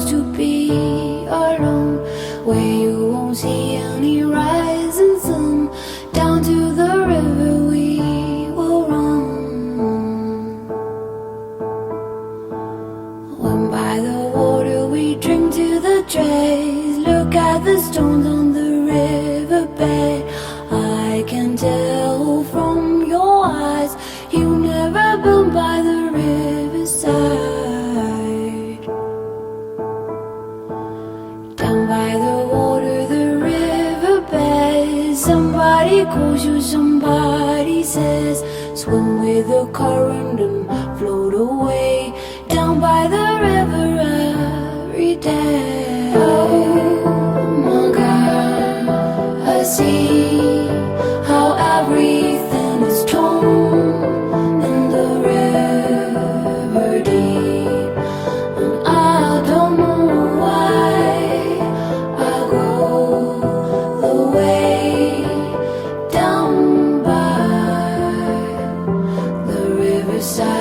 used to be alone, where you won't see any rising sun. Down to the river we will run. When by the water we drink to the dregs. Look at the stones on the riverbed. I can tell from your eyes you never been by the riverside. Down by the water, the riverbed. Somebody calls you, somebody says, swim with the current and float away. Down by the river every day. Oh my God, I see how everything is torn in the river deep, and I don't know why I go the way down by the riverside.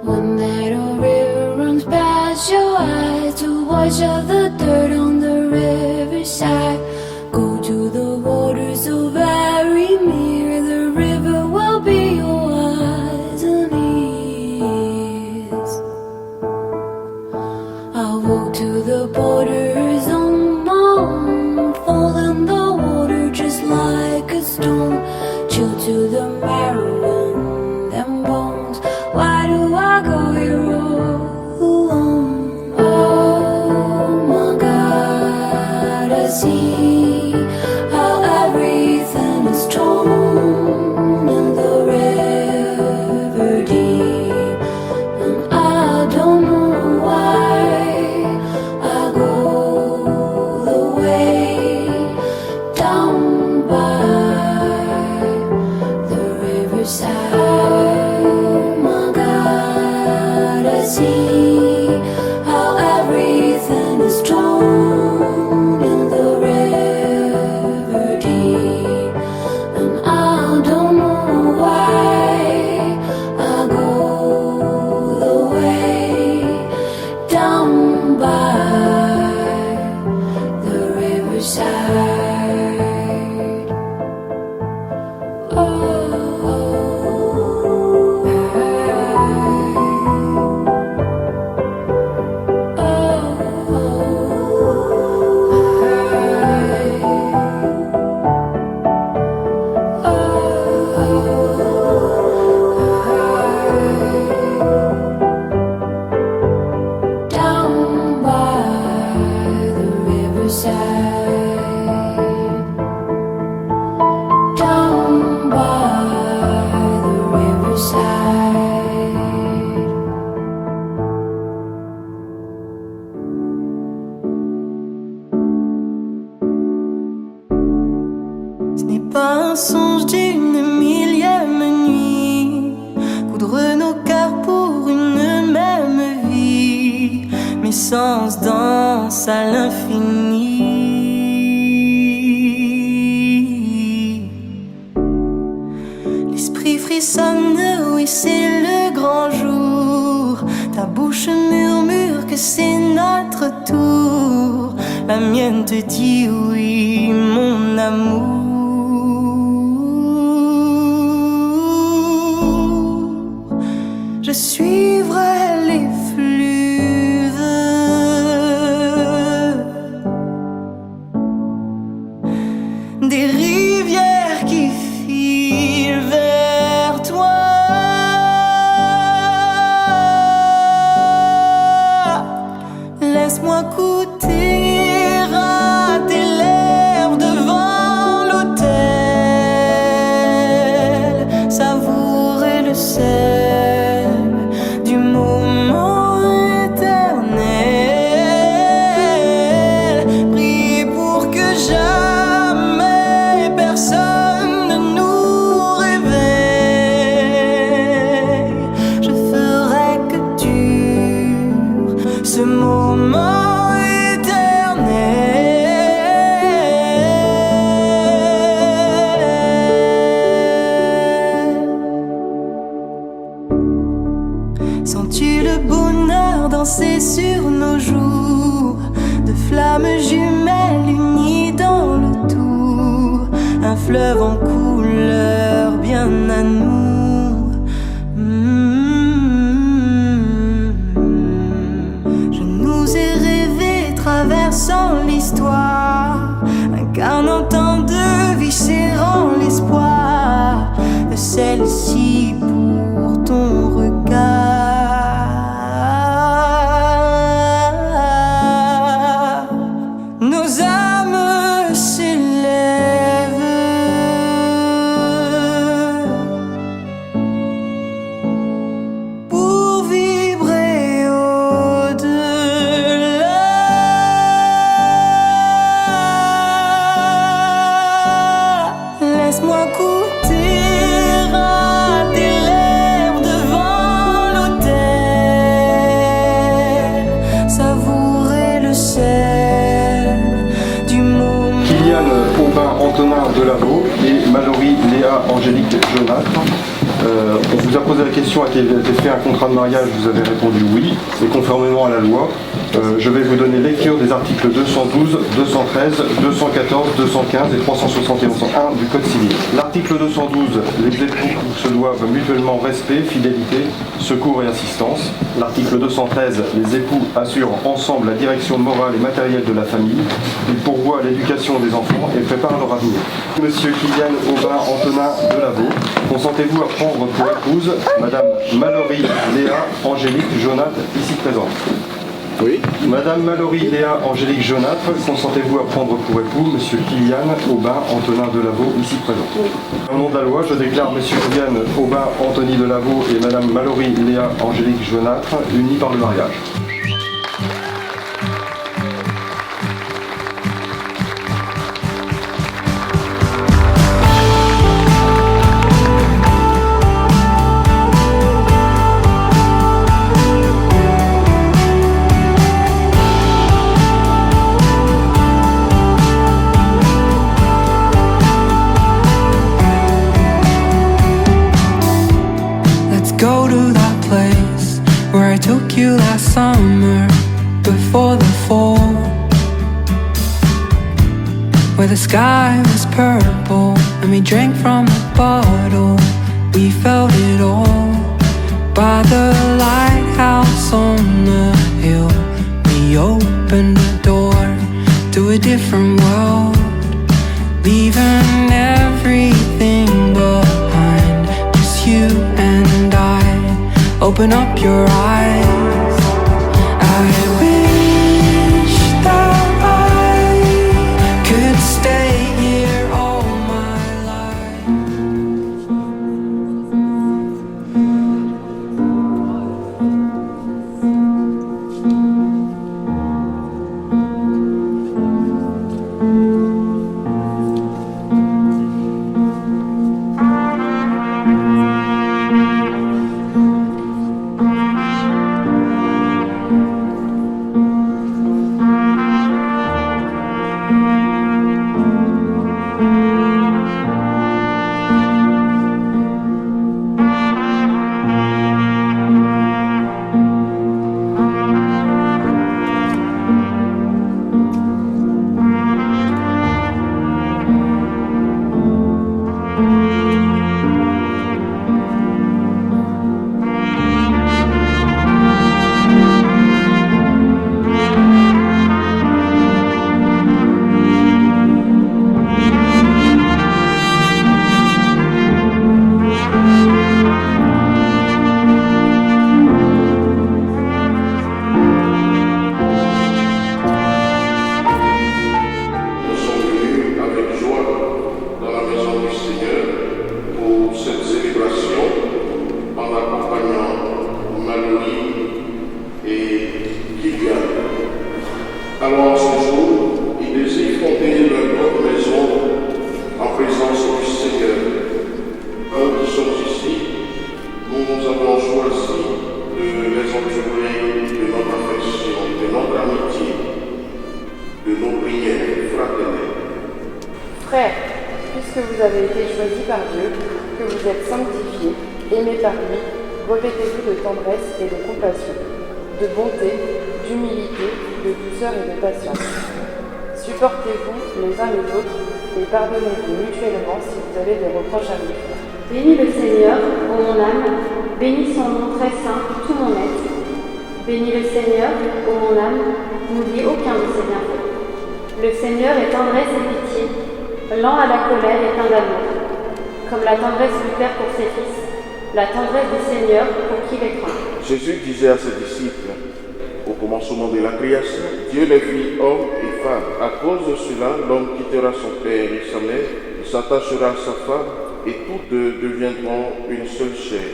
When that old river runs past your eyes to wash off the dirt on the riverside. Go to the water so very near. The river will be your eyes and ears. I'll walk to the borders on my own, fall in the water just like a stone, chill to the marrow in them bones. Why do I go here all alone? Oh my God, I see how everything is torn in the river deep, and I don't know why I go the way down by the riverside. Oh my God, I see how everything is torn in the river deep, and I don't know why I go the way down by the riverside. Oh. Down by the riverside. Down by the riverside. Ce n'est pas un songe d'une millième nuit, coudre nos cœurs pour une même vie. Mes sens dansent à l'infini. L'esprit frissonne, oui c'est le grand jour. Ta bouche murmure que c'est notre tour. La mienne te dit oui mon amour. Je suivrai les fleuves des rivières qui filent vers toi. Laisse-moi goûter à tes lèvres devant l'autel, savourer le sel du moment éternel. Prier pour que jamais personne ne nous réveille. Je ferai que dure ce moment éternel. Sens-tu le beau âmes jumelles unies dans le tout, un fleuve en couleur bien à nous. Je nous ai rêvé traversant l'histoire, incarnant tant de vie, serrant l'espoir de celle-ci pour ton regard. Nos âmes s'élèvent pour vibrer au-delà. Laisse-moi goûter à tes lèvres devant l'autel, savourer le sel du moment. Kylian Aubin Antonin Delaveau et Mallory Léa Angélique Jaunâtre. On vous a posé la question, a-t-il fait un contrat de mariage? Vous avez répondu oui, et conformément à la loi. Je vais vous donner lecture des articles 212, 213, 214, 215 et 371.1 du Code civil. L'article 212, les époux se doivent mutuellement respect, fidélité, secours et assistance. L'article 213, les époux assurent ensemble la direction morale et matérielle de la famille. Ils pourvoient à l'éducation des enfants et préparent leur avenir. Monsieur Kylian Aubin Antonin Delaveau, consentez-vous à prendre pour épouse Madame Mallory Léa Angélique Jaunâtre, ici présente? Oui. Madame Mallory Léa Angélique Jaunâtre, consentez-vous à prendre pour époux Monsieur Kylian Aubin Antonin Delaveau, ici présent? Oui. Au nom de la loi, je déclare Monsieur Kylian Aubin Anthony Delaveau et Madame Mallory Léa Angélique Jaunâtre unis par le mariage. Go to that place where I took you last summer before the fall, where the sky was purple and we drank from the bottle. We felt it all by the lighthouse on the hill. We opened the door to a different world, leaving everything behind, just you and I. Open up your eyes. I wish that I could stay here all my life. Alors ce jour, ils désirent fonder leur propre maison en présence du Seigneur. Nous qui sommes ici, nous avons choisi de les entourer de notre affection, de notre amitié, de nos prières fraternelles. Frères, puisque vous avez été choisis par Dieu, que vous êtes sanctifiés, aimés par lui, revêtez-vous de tendresse et de compassion, de bonté, d'humilité, de douceur et de patience. Supportez-vous les uns les autres et pardonnez-vous mutuellement si vous avez des reproches à vous faire. Bénis le Seigneur, ô mon âme, bénis son nom très saint, tout mon être. Bénis le Seigneur, ô mon âme, n'oublie aucun de ses bienfaits. Le Seigneur est tendresse et pitié, lent à la colère et plein d'amour. Comme la tendresse du Père pour ses fils, la tendresse du Seigneur pour qui les craint. Jésus disait à ses disciples, au commencement de la création, Dieu les fit hommes et femmes. À cause de cela, l'homme quittera son père et sa mère, s'attachera à sa femme, et tous deux deviendront une seule chair.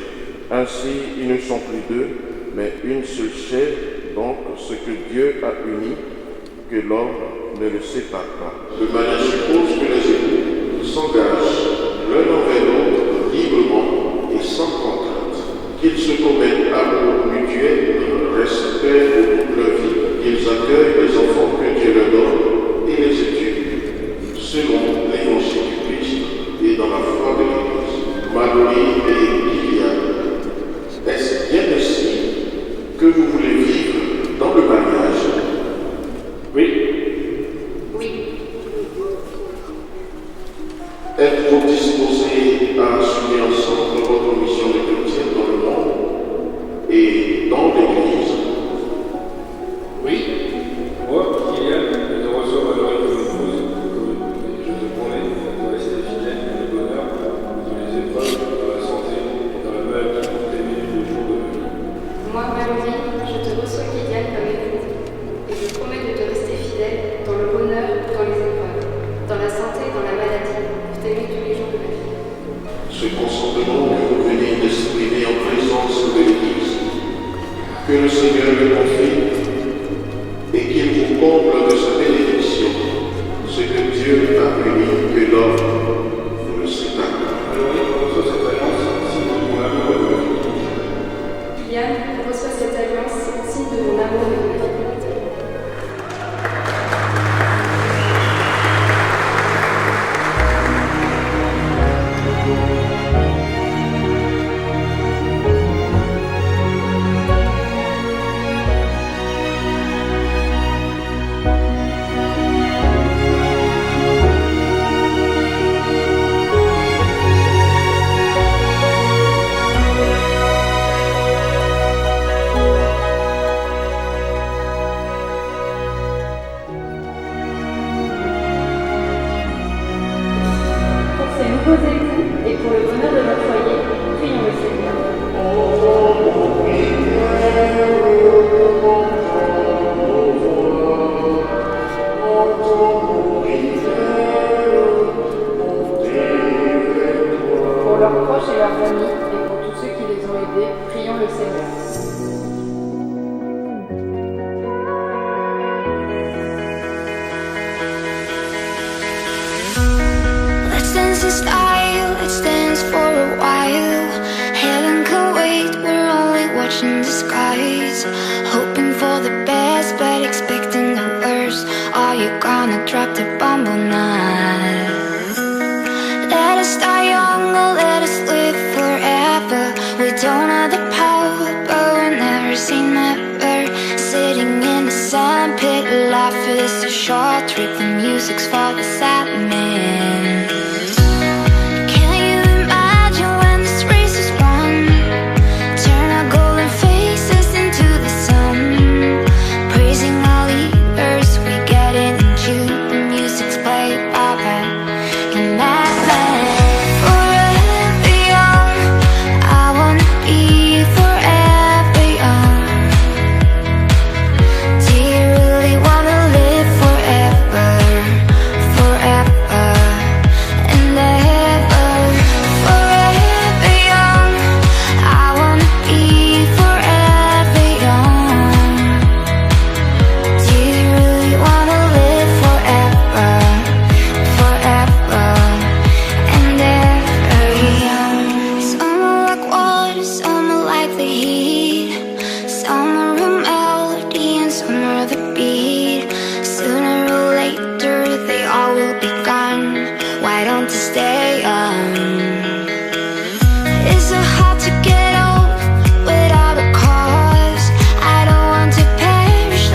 Ainsi, ils ne sont plus deux, mais une seule chair. Donc, ce que Dieu a uni, que l'homme ne le sépare pas. De manière suppose que les époux s'engagent l'un envers l'autre librement et sans contrainte, qu'ils se promettent amour mutuel, respect au bout de leur vie, qu'ils accueillent les enfants que Dieu leur donne et les étudient, selon l'évangile du Christ et dans la foi de l'Église. Marie et Liliane, est-ce bien ainsi que vous voulez vivre dans le mariage? Oui. Êtes-vous disposés à assumer ensemble votre mission de chrétien dans le monde et dans l'Église? Oui. Moi, Kylian, je reçois Valérie comme épouse, et je te promets de rester fidèle dans le bonheur, dans les épreuves, dans la santé et dans la maladie pour t'aimer le jour de ma vie. Moi, Valérie, je te reçois Kylian comme épouse, et je promets de te rester fidèle dans le bonheur, dans les épreuves, dans la santé et dans la maladie, pour t'aimer tous les jours de ma vie. Ce consentement que vous venez d'exprimer en présence de l'Église, que le Seigneur le confirme et qu'il vous comble de sa bénédiction, ce que Dieu a uni, que l'homme ne le sépare pas. Valérie, reçois cette alliance, signe de mon amour et de ma fidélité. Kylian, reçois cette alliance, signe de mon amour et de ma fidélité. Nouveaux époux et pour le bonheur de leur foyer, prions le Seigneur. Pour leurs proches et leurs familles, et pour tous ceux qui les ont aidés, prions le Seigneur. Let's dance in style, let's dance for a while. Heaven can wait, we're only watching the skies. Hoping for the best, but expecting the worst. Are you gonna drop the bomb or not? Let us die young or let us live forever. We don't have the power, but we're never seen ever. Sitting in the sandpit, life is a short trip. The music's for the sad man. Can you imagine when this race is won? Turn our golden faces into the sun. Praising our leaders, we get in tune. The music's played by band. And that man, forever young, I wanna be forever young. Do you really wanna live forever, forever and ever? Forever young, I wanna be forever young. Do you really wanna live forever, forever and ever young? Some are like water, some are like the heat. Some are a melody and some are the beat. Sooner or later they all will be gone. Why don't you stay young? Is it hard to get old without a cause? I don't want to perish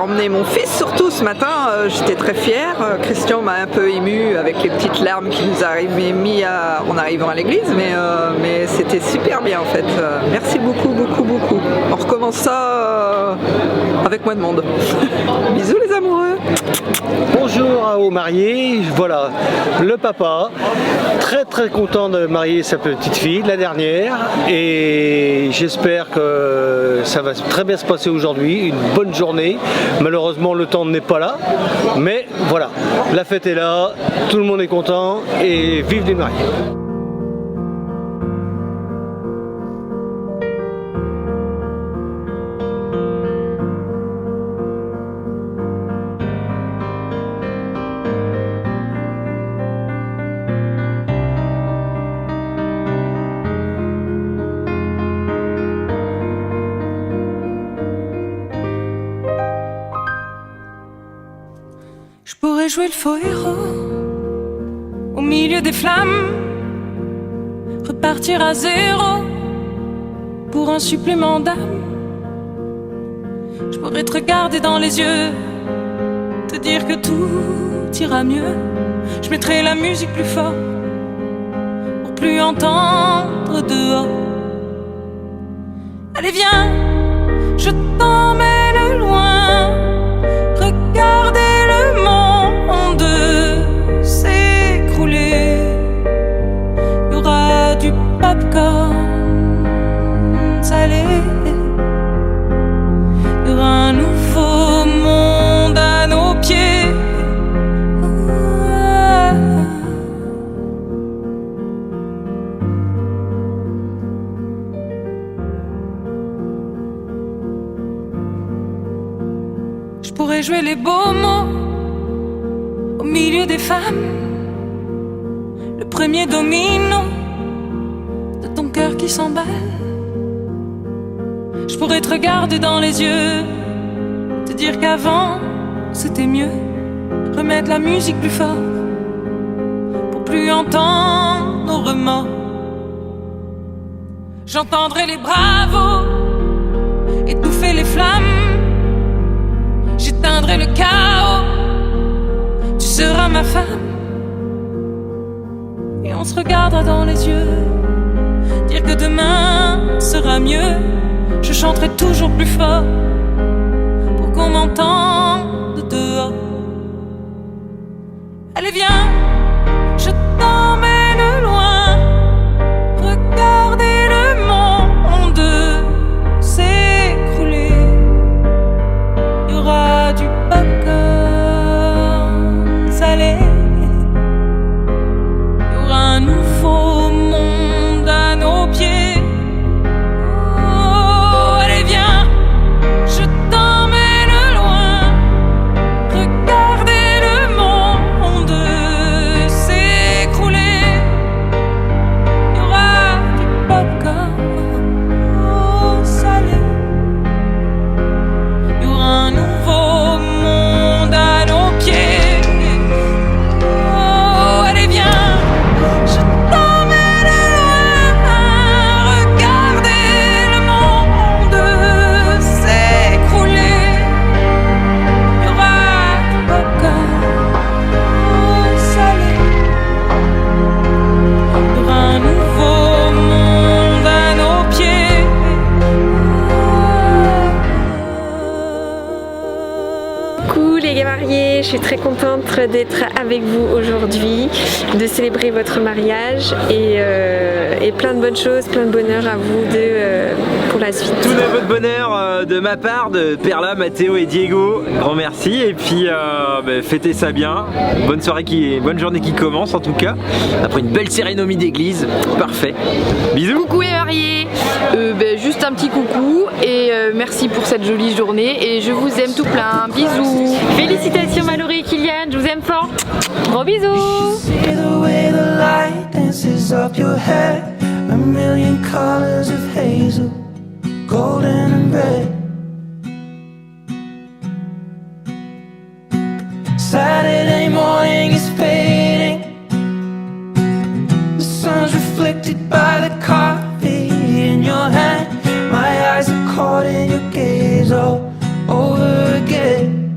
emmené mon fils surtout ce matin, j'étais très fière. Christian m'a un peu émue avec les petites larmes qu'il nous a mis en arrivant à l'église, mais c'était super bien en fait. Merci beaucoup. On recommence ça avec moins de monde. Bisous les amoureux. Bonjour aux mariés, voilà le papa, très content de marier sa petite fille, la dernière, et j'espère que ça va très bien se passer aujourd'hui, une bonne journée. Malheureusement le temps n'est pas là, mais voilà, la fête est là, tout le monde est content et vive les mariés. Je pourrais jouer le faux héros au milieu des flammes, repartir à zéro pour un supplément d'âme. Je pourrais te regarder dans les yeux, te dire que tout ira mieux. Je mettrai la musique plus fort pour plus entendre dehors. Allez viens, je t'emmène loin, regardez le monde s'écrouler. Il y aura du popcorn salé, il y aura un nouveau monde à nos pieds. Je pourrais jouer les beaux mots au milieu des femmes, le premier domino de ton cœur qui s'emballe. Je pourrais te regarder dans les yeux, te dire qu'avant c'était mieux, remettre la musique plus fort pour plus entendre nos remords. J'entendrai les bravos étouffer les flammes, j'éteindrai le chaos, tu seras ma femme. Et on se regardera dans les yeux, dire que demain sera mieux. Je chanterai toujours plus fort pour qu'on m'entende dehors. Allez viens, je t'emmène loin, regardez le monde s'écrouler. Il y aura du popcorn salé, il y aura un nouveau monde à nos pieds. Oh, allez viens, je t'emmène loin, regardez le monde s'écrouler. Il y aura du popcorn salé, il y aura un nouveau monde à nos pieds. Oh, allez viens, je t'emmène loin, regardez le monde s'écrouler. Il y aura du popcorn salé, il y aura un nouveau monde à nos pieds. Coucou les gars mariés, je suis très contente d'être avec vous aujourd'hui, de célébrer votre mariage et plein de bonnes choses, plein de bonheur à vous deux pour la suite. Tout de bonheur de ma part, de Perla, Mathéo et Diego, grand merci, et puis fêtez ça bien, bonne journée qui commence en tout cas, après une belle cérémonie d'église, parfait, bisous. Coucou les mariés, juste un petit coucou et merci pour cette jolie journée et je vous aime tout plein, bisous. Félicitations Mallory et Kylian, je vous aime fort, gros bisous. See the way the light dances up your hair, a million colors of hazel, golden and red. Saturday morning is fading, the sun's reflected by the coffee in your hand. My eyes are caught in your gaze all over again.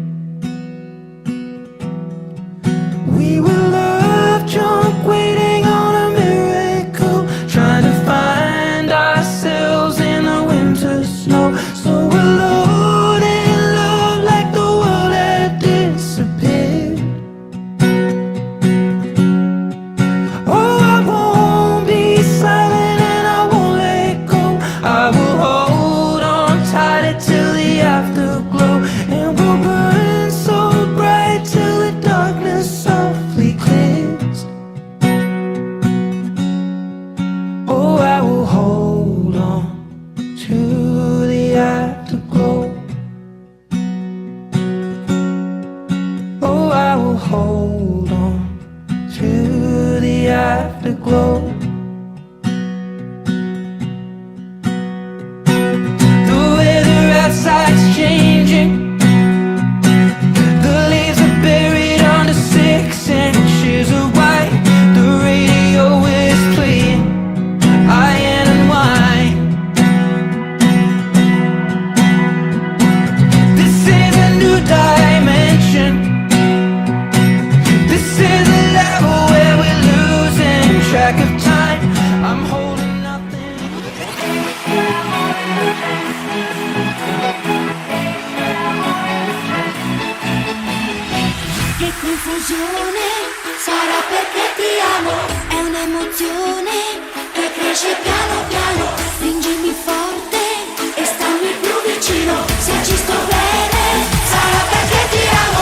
hold on to the afterglow. The weather outside's changing. The leaves are buried under 6 inches of white. The radio is playing iron and wine. This is a new dimension. This is a level where we're losing track of time. I'm holding nothing. Che confusione, sarà perché ti amo. È un'emozione che cresce piano piano. Stringimi forte e stammi più vicino. Se ci sto bene, sarà perché ti amo.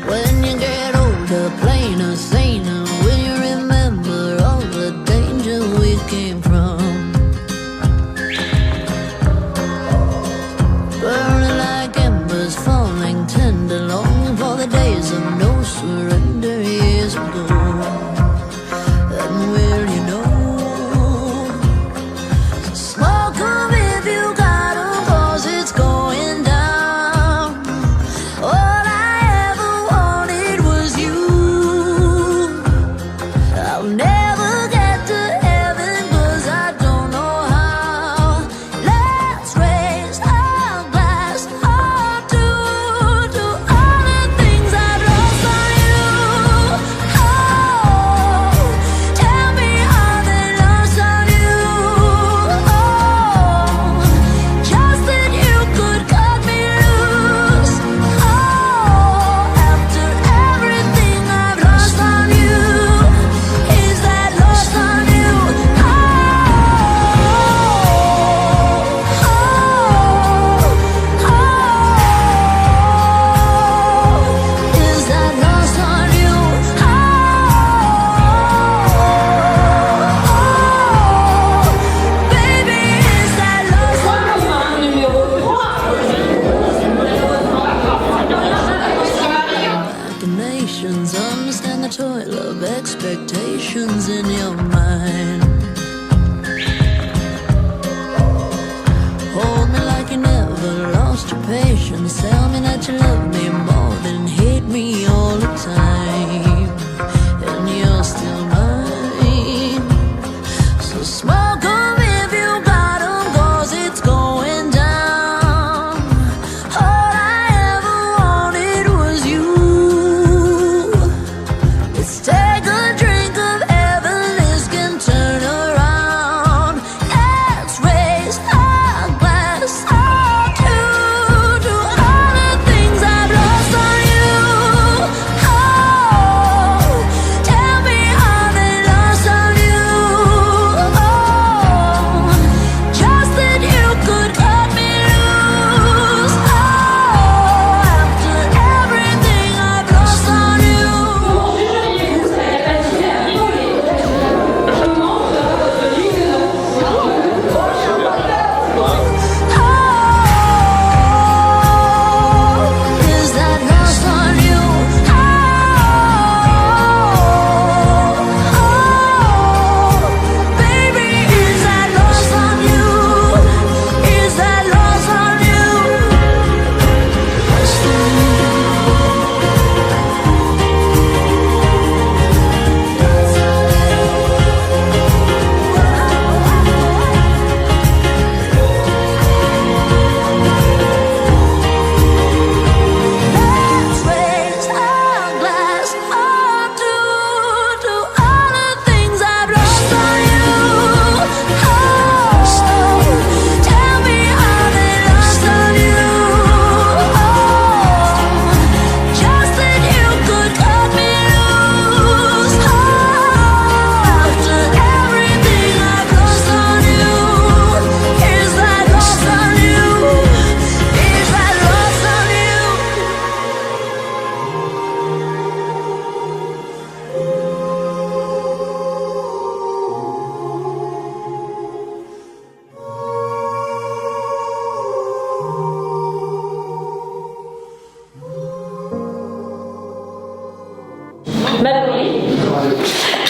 When you get older, plainer, saner, will you remember all the danger we came from? Burning like embers, falling tender, longing for the days of no surrender years ago. And will you know? So smoke 'em if you got 'em, 'cause it's going down. All I ever wanted was you. I'll never get to heaven 'cause I don't know how. Let's raise our glass up to all the things I've lost on you. Oh, tell me how they lost on you. Oh, just that you could cut me loose. Oh, after everything I've lost on you, is that lost on you? Oh, is that lost on you? Baby, is that lost on you? Machinations, understand the toil of expectations in your mind. Hold me like you never lost your patience. Tell me that you love me more than hate me all the time. And you're still mine. So smoke 'em if you got 'em, 'cause it's going down. All I ever wanted was you. Let's take a drink of heaven, this can turn around. Let's raise our glass up to all the things I've lost Mallory,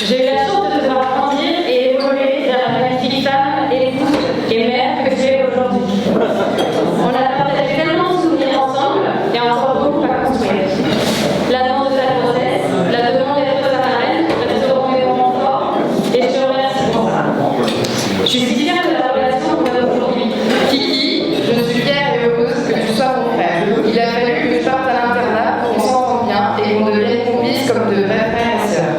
j'ai eu la chance de te voir grandir et évoluer vers la magnifique femme, épouse et mère que tu es aujourd'hui. On a partagé tellement de souvenirs ensemble et encore beaucoup à construire. L'annonce de ta grossesse, la demande d'être ta marraine, resteront mes moments forts et je te remercie pour ça. Je suis si fière de la relation qu'on a aujourd'hui. Kiki, je suis fière et heureuse que tu sois mon frère. Il a fallu que je parte à l'internat pour qu'on s'entende bien et qu'on devienne complices comme de vrais frères et sœurs.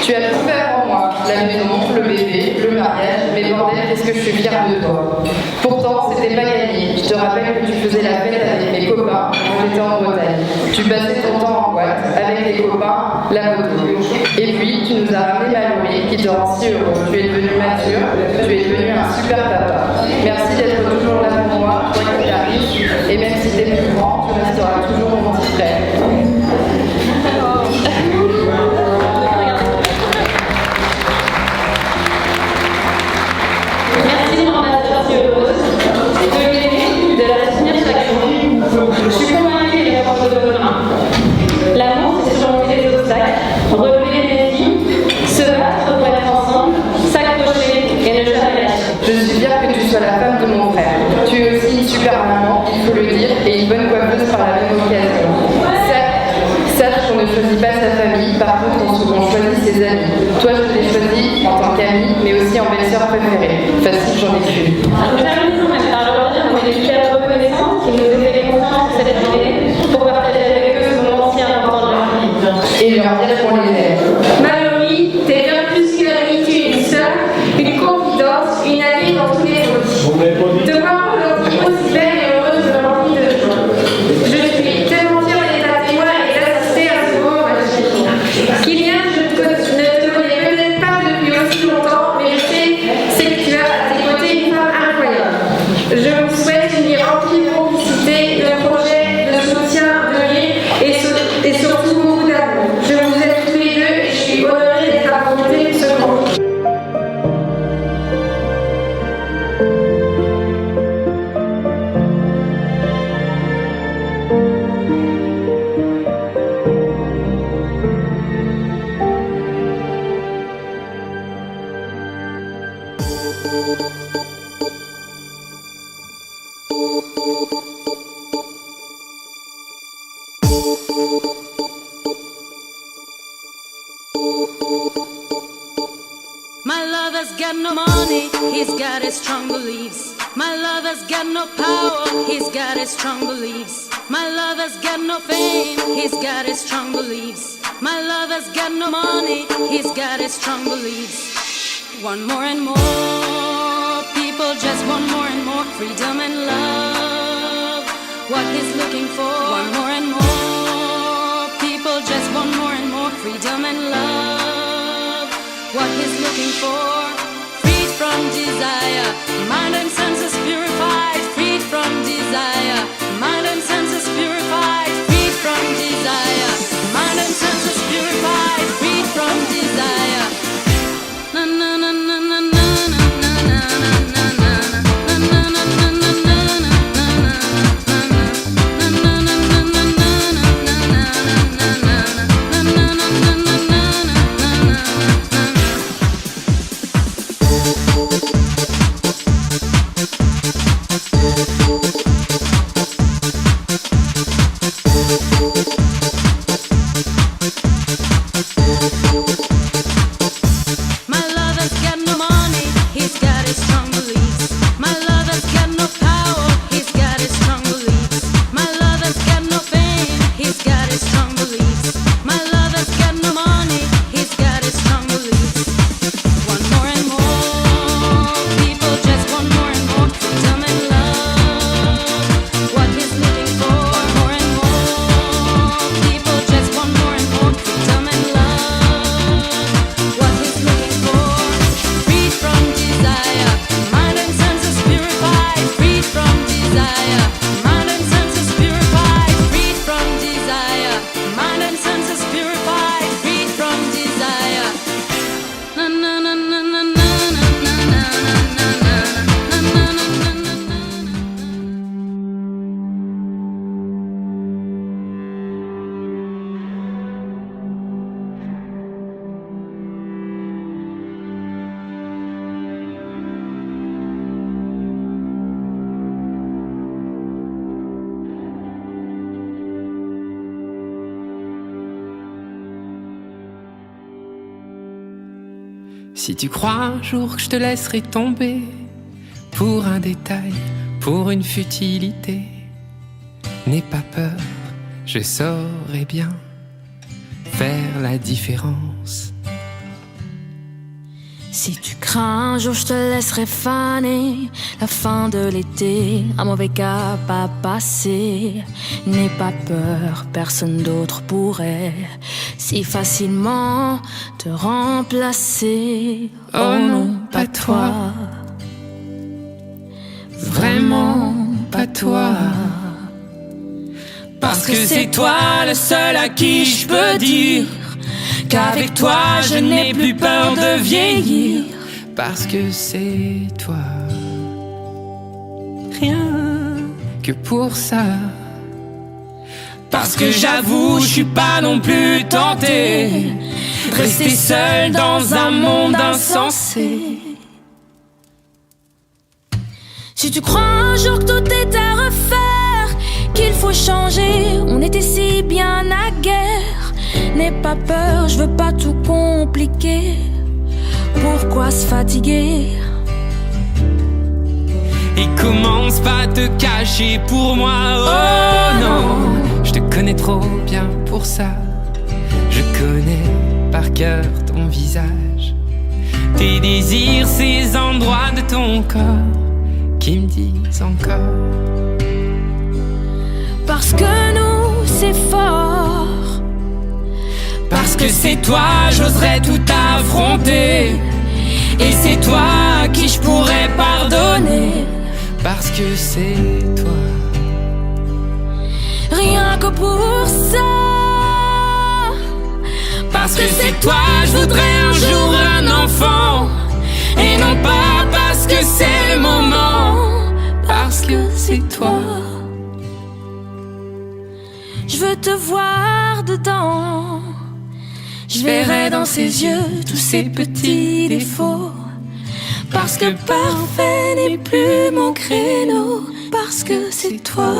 Tu as tout fait pour moi, la maison, le bébé, le mariage, mais bordel, qu'est-ce que je suis fière de toi. Pourtant, c'était pas gagné. Je te rappelle que tu faisais la fête avec mes copains quand j'étais en Bretagne. Tu passais ton temps en boîte, avec les copains, la moto. Et puis, tu nous as ramené Mallory, qui te rend si heureux. Tu es devenu mature, tu es devenu un super papa. Merci d'être toujours là pour moi, quoi qu'il arrive. Et même si t'es plus grand, tu resteras toujours mon petit frère. Merci de rendre ma sœur si heureuse, de l'aimer, de la soutenir chaque jour. Je suis convaincue qu'elle porte de bonheur. L'amour, c'est surmonter les obstacles, relever les défis, se battre pour être ensemble, s'accrocher et ne jamais lâcher. Je suis fière que tu sois la femme de mon frère. Tu es aussi une super maman, il faut le dire, et une bonne coiffeuse par la même occasion. Sache qu'on ne choisit pas sa famille, par contre on choisit ses amis. Toi je t'ai choisi en tant qu'amie, mais aussi en belle-sœur préférée. Facile, j'en ai plus. Terminons même par leur dire qu'on est hyper reconnaissants qu'ils nous aient fait confiance cette journée pour partager avec eux ce moment si important de leur vie. Et leur dire qu'on les aime. Mallory, t'es bien plus qu'une amie, tu es une sœur, une confidente, une amie dans tous les jours. Te voir aujourd'hui aussi belle et heureuse me remplit de joie. Je suis tellement fière d'être à témoin et d'assister à ce moment magique. Kylian, je ne te connais peut-être pas depuis aussi longtemps, mais je sais que tu as à tes côtés une femme incroyable. Je vous souhaite une vie remplie de complicité, de projets, de soutien, de rire et surtout beaucoup d'amour. Je vous aime tous les deux et je suis honorée d'être à vos côtés pour ce moment. My lover's got no money, he's got his strong beliefs. My lover's got no power, he's got his strong beliefs. My lover's got no fame, he's got his strong beliefs. My lover's got no money, he's got his strong beliefs. Want more and more, people just want more and more freedom and love. What he's looking for, want more and more, people just want more and more freedom and love. What he's looking for, freed from desire, mind and senses purified, freed from desire, mind and senses purified, freed from desire, mind and senses purified, freed from desire. Na na na na na na na na na na Si tu crois un jour que je te laisserai tomber pour un détail, pour une futilité, n'aie pas peur, je saurai bien faire la différence. Si tu crains un jour je te laisserai faner la fin de l'été, un mauvais cap à passer. N'aie pas peur, personne d'autre pourrait si facilement te remplacer. Oh non, pas toi, vraiment pas toi. Parce que c'est toi le seul à qui je peux dire qu'avec toi je n'ai plus peur de vieillir. Parce que c'est toi, rien que pour ça. Parce que j'avoue, je suis pas non plus tenté de rester seul dans un monde insensé. Si tu crois un jour que tout est à refaire, qu'il faut changer, on était si bien à guerre. N'aie pas peur, je veux pas tout compliquer. Pourquoi se fatiguer? Et commence pas à te cacher pour moi. Oh non, je te connais trop bien pour ça. Je connais par cœur ton visage, tes désirs, ces endroits de ton corps qui me disent encore. Parce que nous c'est fort. Parce que c'est toi, j'oserais tout affronter. Et c'est toi à qui je pourrais pardonner. Parce que c'est toi, rien que pour ça. Parce que c'est toi, je voudrais un jour un enfant. Et non pas parce que c'est le moment. Parce que c'est toi. Je veux te voir dedans. Je verrai dans ses yeux tous ses petits défauts. Parce que parfait n'est plus mon créneau. Parce que c'est toi.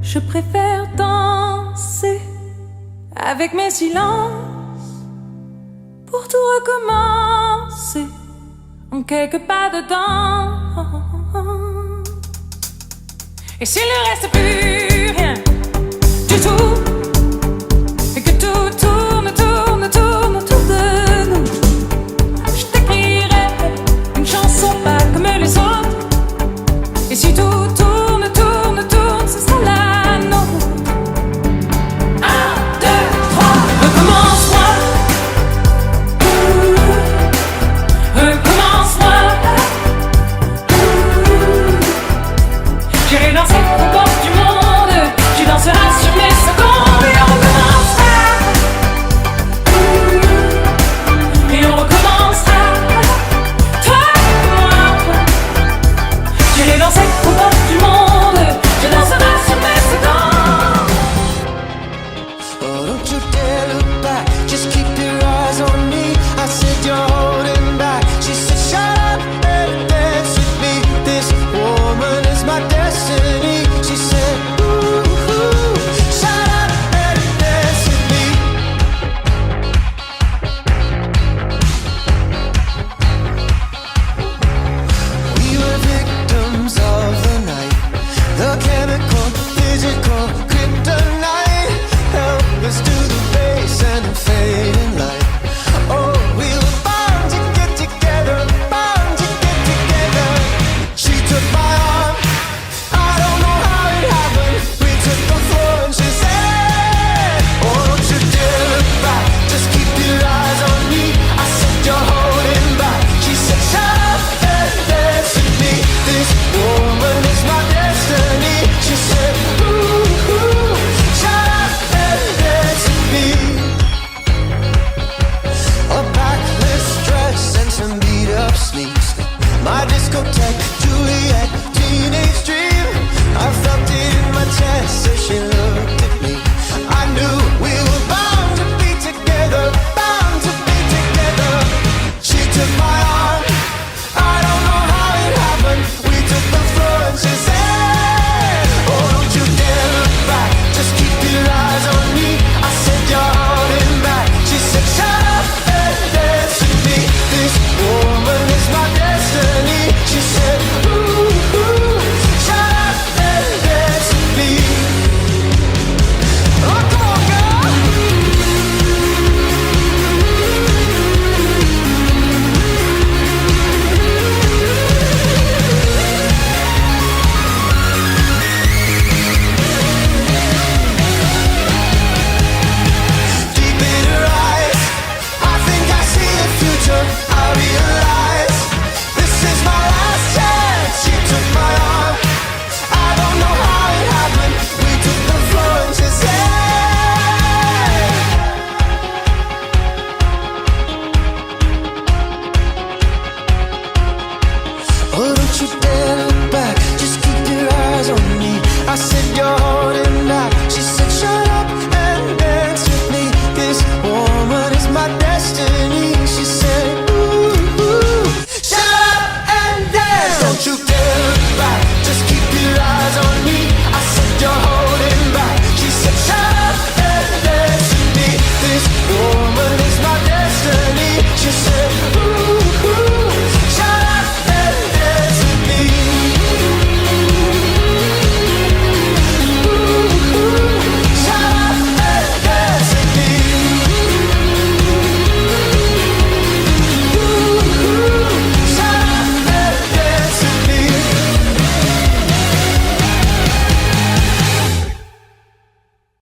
Je préfère danser avec mes silences pour tout recommencer en quelques pas dedans. Et s'il ne reste plus rien du tout, et que tout tourne, tourne, tourne autour de nous, je t'écrirai une chanson pas comme les autres. Et si tout tourne, tourne, tourne, ce sera la nôtre. 1, 2, 3, recommence-moi. Recommence-moi. J'irai danser aux portes du monde. Tu danseras sur mes secondes. Et on recommencera. Et on recommencera. Toi et moi. J'irai danser aux portes du monde. Tu danseras sur mes secondes. Oh, don't you dare look back, just keep your eyes on me. I said you're holding back. She said shut up and dance with me. This woman is my destiny. She said ooh, ooh, shut up and dance with me. We were victims of the night, the chemical, physical kryptonite. Help us to the base and the fading light. Oh, we were bound to get together, bound to get together. She took my arm, I don't know how it happened. We took the floor and she said, oh, don't you dare look back, just keep your eyes on me. I said you're holding back. She said shut up and dance with me. This woman is my destiny. She said ooh, ooh, shut up and dance with me. A backless dress and some beat up sneaks. My discotheque